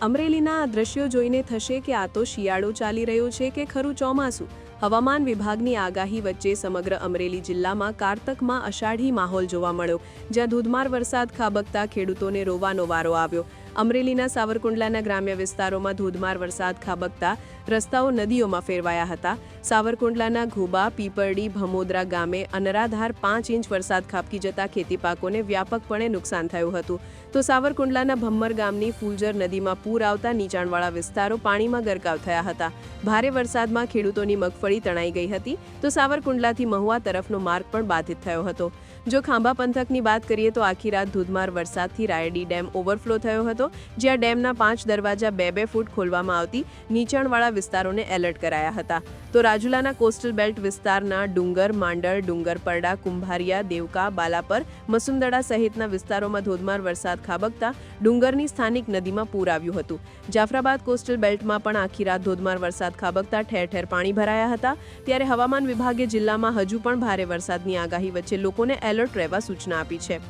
અમરેલીના આ દ્રશ્યો જોઈને થશે કે આ તો શિયાળો ચાલી રહ્યો છે કે ખરું ચોમાસું। હવામાન વિભાગની આગાહી વચ્ચે સમગ્ર અમરેલી જિલ્લામાં કારતકમાં અષાઢી માહોલ જોવા મળ્યો, જ્યાં ધોધમાર વરસાદ ખાબકતા ખેડૂતોને રોવાનો વારો આવ્યો। અમરેલીના સાવરકુંડલાના ગ્રામ્ય વિસ્તારોમાં ધોધમાર વરસાદ ખાબકતા રસ્તાઓ નદીઓમાં ફેરવાયા હતા। સાવરકુંડલાના ઘોબા, પીપરડી, ભમોદરા ગામે અનરાધાર 5 ઇંચ વરસાદ ખાબકી જતા ખેતી પાકોને વ્યાપકપણે નુકસાન થયું હતું। તો સાવરકુંડલાના ભમ્મર ગામની ફૂલજર નદીમાં પૂર આવતા નીચાણવાળા વિસ્તારો પાણીમાં ગરકાવ થયા હતા। ભારે વરસાદમાં ખેડૂતોની મગફળી તણાઈ ગઈ હતી, તો સાવરકુંડલાથી મહુવા તરફનો માર્ગ પણ બાધિત થયો હતો। જો ખાંભા પંથકની વાત કરીએ તો આખી રાત ધોધમાર વરસાદથી રાયડી ડેમ ઓવરફ્લો થયો હતો, જ્યાં ડેમના 5 દરવાજા 2-2 ફૂટ ખોલવામાં આવતી નીચાણવાળા વિસ્તારોને એલર્ટ કરાયા હતા। તો રાજુલાના કોસ્ટલ બેલ્ટ વિસ્તારના ડુંગર, માંડળ, ડુંગરપરડા, કુંભારિયા, દેવકા, બાલાપર, મસુમદડા સહિતના વિસ્તારોમાં ધોધમાર વરસાદ ખાબકતા ડુંગરની સ્થાનિક નદીમાં પૂર આવ્યું હતું। જાફરાબાદ કોસ્ટલ બેલ્ટમાં પણ આખી રાત ધોધમાર વરસાદ ખાબકતા ઠેર ઠેર પાણી ભરાયા હતા। ત્યારે હવામાન વિભાગે જિલ્લામાં હજુ પણ ભારે વરસાદની આગાહી વચ્ચે લોકોને એલર્ટ રહેવા સૂચના આપી છે।